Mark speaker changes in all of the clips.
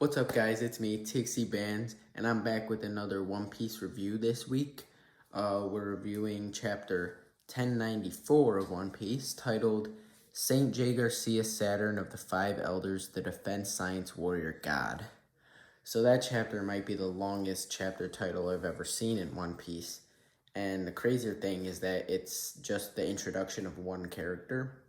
Speaker 1: What's up, guys? It's me, TXC Bands, and I'm back with another One Piece review this week. We're reviewing chapter 1094 of One Piece, titled Saint J. Garcia, Saturn of the Five Elders, the Defense Science Warrior God. So that chapter might be the longest chapter title I've ever seen in One Piece. And the crazier thing is that it's just the introduction of one character.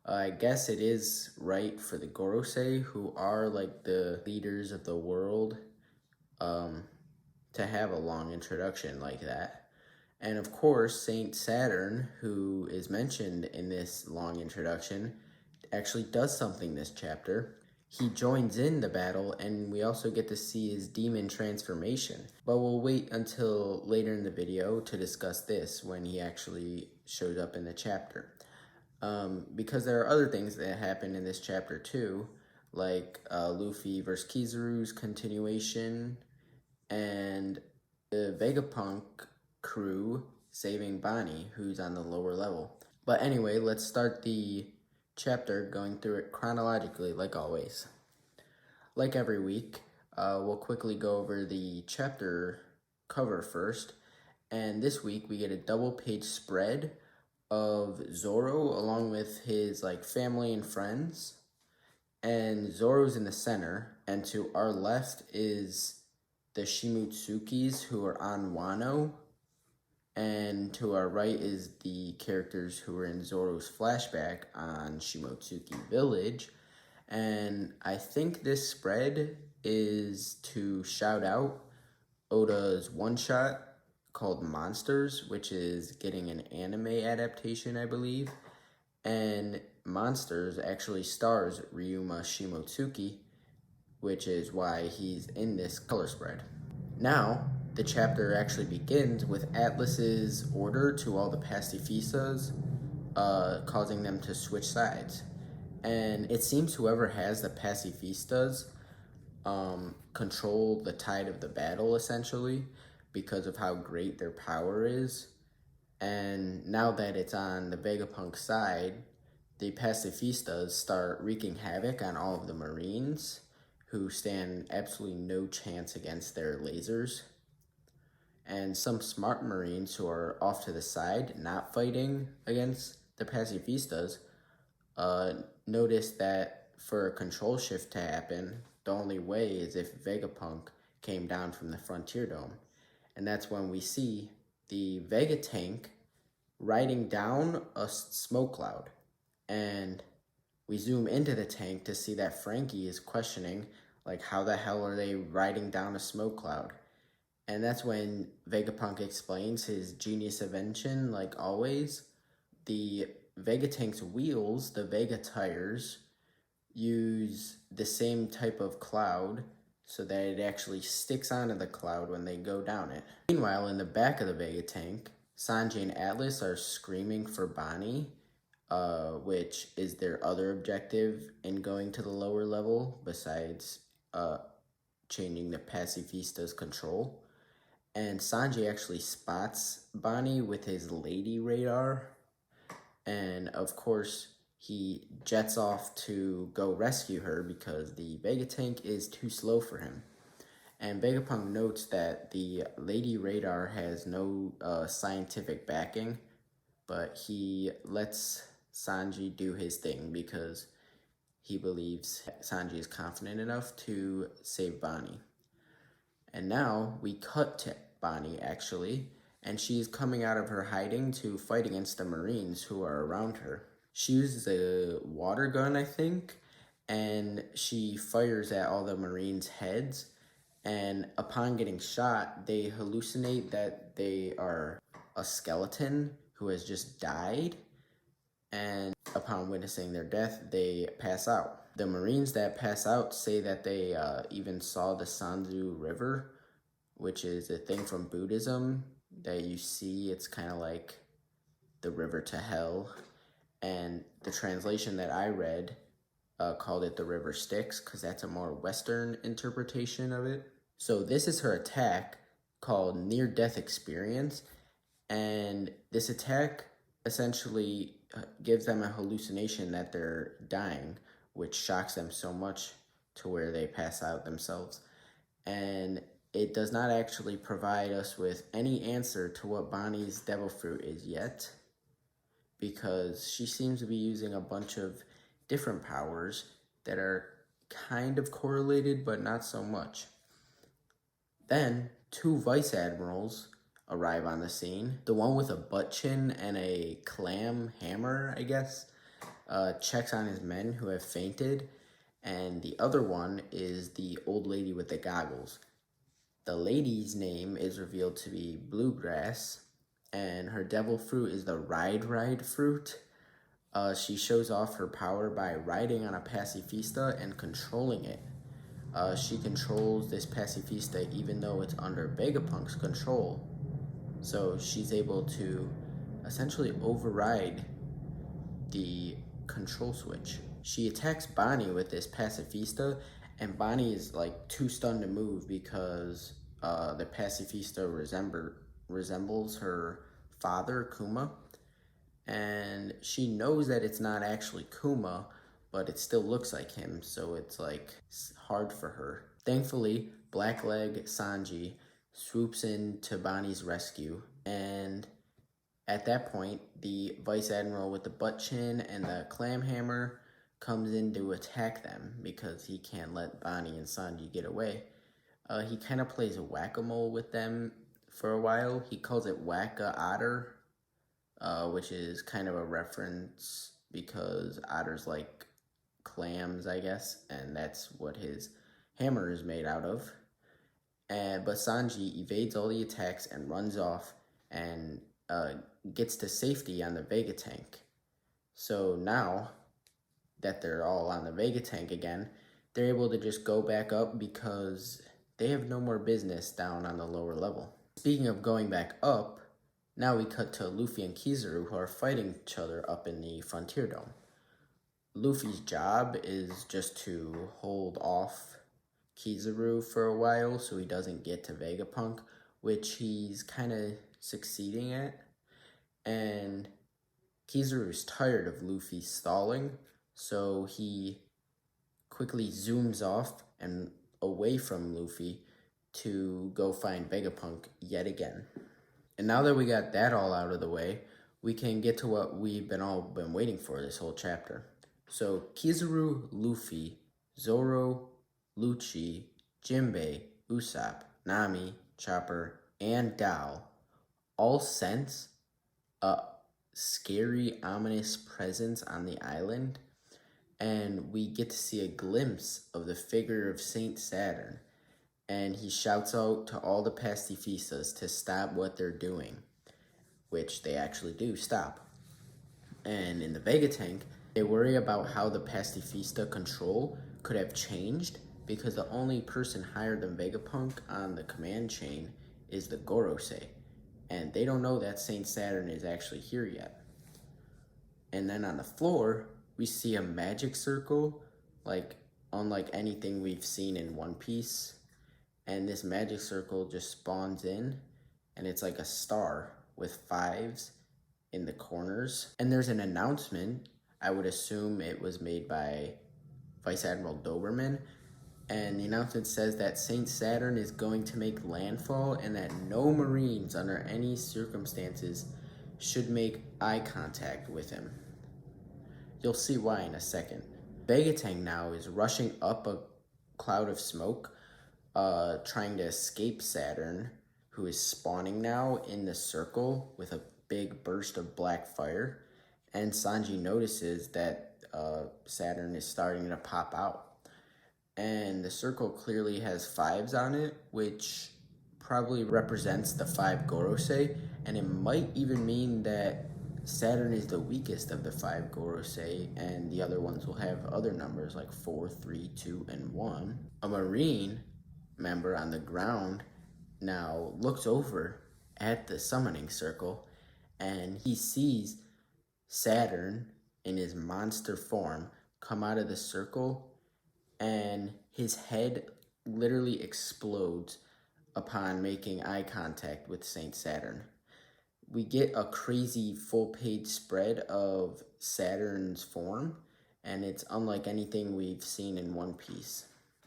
Speaker 1: I guess it is right for the Gorosei, who are like the leaders of the world, to have a long introduction like that. And of course, Saint Saturn, who is mentioned in this long introduction, actually does something this chapter. He joins in the battle, and we also get to see his demon transformation. But we'll wait until later in the video to discuss this when he actually shows up in the chapter. Because there are other things that happen in this chapter too, like Luffy versus Kizaru's continuation, and the Vegapunk crew saving Bonnie, who's on the lower level. But anyway, let's start the chapter going through it chronologically, like always. Like every week, we'll quickly go over the chapter cover first, and this week we get a double-page spread of Zoro along with his family and friends, and Zoro's in the center, and to our left is the Shimotsukis, who are on Wano, and to our right is the characters who are in Zoro's flashback on Shimotsuki Village. And I think this spread is to shout out Oda's one-shot called Monsters, which is getting an anime adaptation, I believe. And Monsters actually stars Ryuma Shimotsuki, which is why he's in this color spread. Now, the chapter actually begins with Atlas's order to all the pacifistas, causing them to switch sides. And it seems whoever has the pacifistas control the tide of the battle, essentially, because of how great their power is. And now that it's on the Vegapunk side, the pacifistas start wreaking havoc on all of the Marines, who stand absolutely no chance against their lasers. And some smart Marines who are off to the side, not fighting against the pacifistas, notice that for a control shift to happen, the only way is if Vegapunk came down from the Frontier Dome. And that's when we see the Vega tank riding down a smoke cloud. And we zoom into the tank to see that Frankie is questioning, how the hell are they riding down a smoke cloud? And that's when Vegapunk explains his genius invention, like always. The Vega tank's wheels, the Vega tires, use the same type of cloud so that it actually sticks onto the cloud when they go down it. Meanwhile, in the back of the Vega tank, Sanji and Atlas are screaming for Bonnie, which is their other objective in going to the lower level, besides changing the Pacifista's control. And Sanji actually spots Bonnie with his lady radar, and of course, he jets off to go rescue her because the Vega tank is too slow for him. And Vegapunk notes that the Lady Radar has no scientific backing, but he lets Sanji do his thing because he believes Sanji is confident enough to save Bonnie. And now we cut to Bonnie, actually, and she's coming out of her hiding to fight against the Marines who are around her. She uses a water gun, I think, and she fires at all the Marines' heads, and upon getting shot, they hallucinate that they are a skeleton who has just died, and upon witnessing their death, they pass out. The Marines that pass out say that they even saw the Sanzu River, which is a thing from Buddhism that you see. It's kind of like the river to hell. And the translation that I read called it the river Styx, because that's a more Western interpretation of it. So this is her attack called near-death experience. And this attack essentially gives them a hallucination that they're dying, which shocks them so much to where they pass out themselves. And it does not actually provide us with any answer to what Bonnie's devil fruit is yet, because she seems to be using a bunch of different powers that are kind of correlated, but not so much. Then, two vice admirals arrive on the scene. The one with a butt chin and a clam hammer, I guess, checks on his men who have fainted, and the other one is the old lady with the goggles. The lady's name is revealed to be Bluegrass, and her devil fruit is the ride fruit. She shows off her power by riding on a pacifista and controlling it. She controls this pacifista even though it's under Vegapunk's control. So she's able to essentially override the control switch. She attacks Bonnie with this pacifista, and Bonnie is like too stunned to move because the pacifista resembles her father, Kuma, and she knows that it's not actually Kuma, but it still looks like him, so it's like hard for her. Thankfully, Blackleg Sanji swoops in to Bonnie's rescue, and at that point, the Vice Admiral with the butt chin and the clam hammer comes in to attack them because he can't let Bonnie and Sanji get away. He kind of plays whack-a-mole with them for a while. He calls it Whack-a-Otter, which is kind of a reference because otters like clams, I guess, and that's what his hammer is made out of. But Sanji evades all the attacks and runs off and gets to safety on the Vega tank. So now that they're all on the Vega tank again, they're able to just go back up because they have no more business down on the lower level. Speaking of going back up, now we cut to Luffy and Kizaru, who are fighting each other up in the Frontier Dome. Luffy's job is just to hold off Kizaru for a while so he doesn't get to Vegapunk, which he's kind of succeeding at. And Kizaru's tired of Luffy stalling, so he quickly zooms off and away from Luffy to go find Vegapunk yet again. And now that we got that all out of the way, we can get to what we've been waiting for this whole chapter. So Kizaru, Luffy, Zoro, Lucci, Jinbei, Usopp, Nami, Chopper, and Dao all sense a scary, ominous presence on the island, and we get to see a glimpse of the figure of Saint Saturn, and he shouts out to all the pacifistas to stop what they're doing, which they actually do stop. And in the Vega tank, they worry about how the pacifista control could have changed because the only person higher than Vegapunk on the command chain is the Gorosei, and they don't know that Saint Saturn is actually here yet. And then on the floor, we see a magic circle, like unlike anything we've seen in One Piece. And this magic circle just spawns in, and it's like a star with fives in the corners. And there's an announcement. I would assume it was made by Vice Admiral Doberman. And the announcement says that Saint Saturn is going to make landfall and that no Marines under any circumstances should make eye contact with him. You'll see why in a second. Vegatang now is rushing up a cloud of smoke, trying to escape Saturn, who is spawning now in the circle with a big burst of black fire. And Sanji notices that Saturn is starting to pop out. And the circle clearly has fives on it, which probably represents the five Gorosei, and it might even mean that Saturn is the weakest of the five Gorosei, and the other ones will have other numbers like 4, 3, 2, and 1. A Marine member on the ground now looks over at the summoning circle, and he sees Saturn in his monster form come out of the circle, and his head literally explodes upon making eye contact with Saint Saturn. We get a crazy full-page spread of Saturn's form, and it's unlike anything we've seen in One Piece.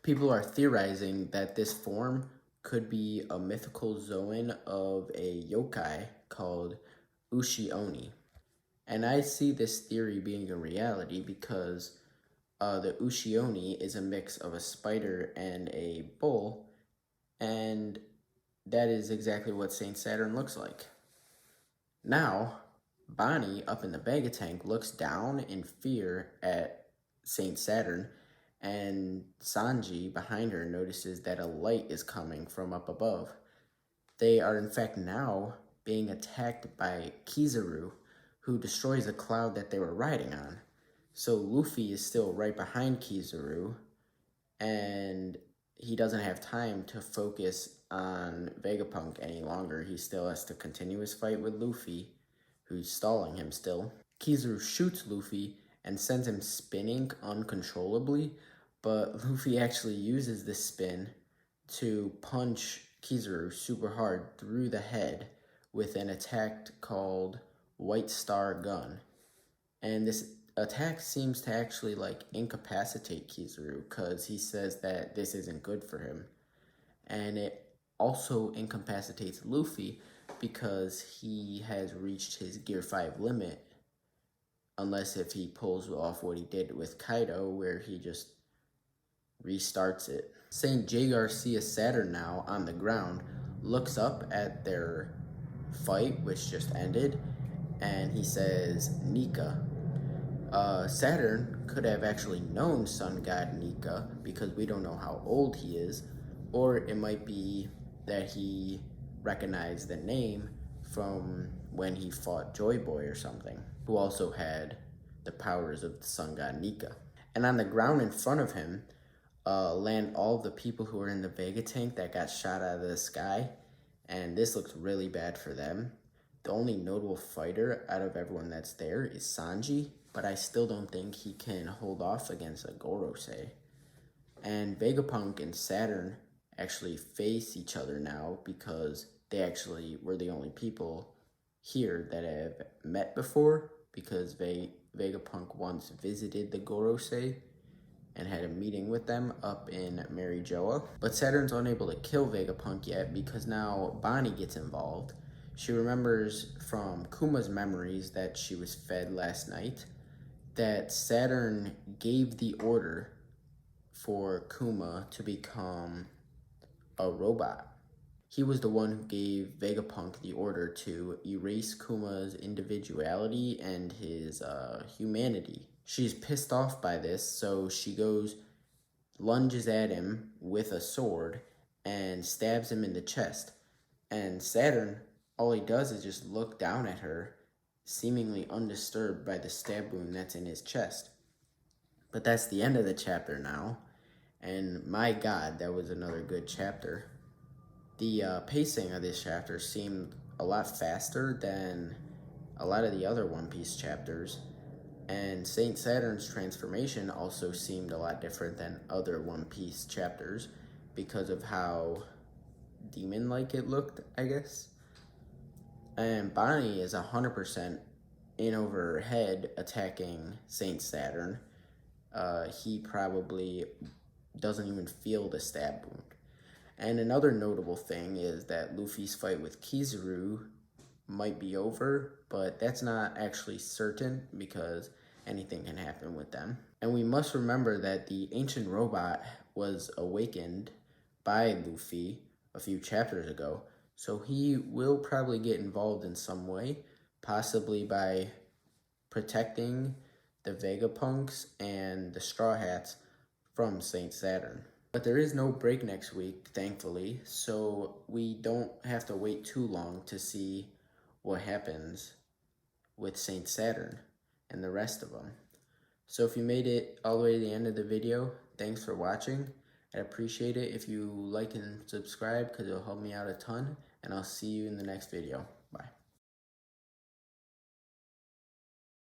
Speaker 1: People are theorizing that this form could be a mythical zoan of a yokai called Ushi-Oni. And I see this theory being a reality because the Ushi-Oni is a mix of a spider and a bull, and that is exactly what Saint Saturn looks like. Now, Bonnie up in the Vegapunk looks down in fear at Saint Saturn, and Sanji behind her notices that a light is coming from up above. They are in fact now being attacked by Kizaru, who destroys a cloud that they were riding on. So Luffy is still right behind Kizaru, and he doesn't have time to focus on Vegapunk any longer. He still has to continue his fight with Luffy, who's stalling him still. Kizaru shoots Luffy and sends him spinning uncontrollably, but Luffy actually uses this spin to punch Kizaru super hard through the head with an attack called White Star Gun. And this attack seems to actually incapacitate Kizaru because he says that this isn't good for him. And it also incapacitates Luffy because he has reached his Gear 5 limit, unless if he pulls off what he did with Kaido where he just restarts it. Saint Garcia Saturn now on the ground looks up at their fight, which just ended, and he says, Nika. Saturn could have actually known Sun God Nika because we don't know how old he is, or it might be that he recognized the name from when he fought Joy Boy or something, who also had the powers of the Sun God Nika. And on the ground in front of him land all the people who were in the Vegapunk that got shot out of the sky, and this looks really bad for them. The only notable fighter out of everyone that's there is Sanji, but I still don't think he can hold off against a Gorosei. And Vegapunk and Saturn actually face each other now because they actually were the only people here that have met before, because Vegapunk once visited the Gorosei and had a meeting with them up in Marijoa. But Saturn's unable to kill Vegapunk yet because now Bonnie gets involved. She remembers from Kuma's memories that she was fed last night that Saturn gave the order for Kuma to become a robot. He was the one who gave Vegapunk the order to erase Kuma's individuality and his humanity. She's pissed off by this, so she lunges at him with a sword and stabs him in the chest. And Saturn, all he does is just look down at her, seemingly undisturbed by the stab wound that's in his chest. But that's the end of the chapter now, and my god, that was another good chapter. The pacing of this chapter seemed a lot faster than a lot of the other One Piece chapters, and Saint Saturn's transformation also seemed a lot different than other One Piece chapters because of how demon-like it looked, I guess. And Bonnie is 100% in over her head attacking Saint Saturn. He probably doesn't even feel the stab wound. And another notable thing is that Luffy's fight with Kizaru might be over, but that's not actually certain because anything can happen with them. And we must remember that the ancient robot was awakened by Luffy a few chapters ago, so he will probably get involved in some way, possibly by protecting the Vegapunks and the Straw Hats from Saint Saturn. But there is no break next week, thankfully, so we don't have to wait too long to see what happens with Saint Saturn and the rest of them. So if you made it all the way to the end of the video, thanks for watching. I'd appreciate it if you like and subscribe because it'll help me out a ton, and I'll see you in the next video. Bye.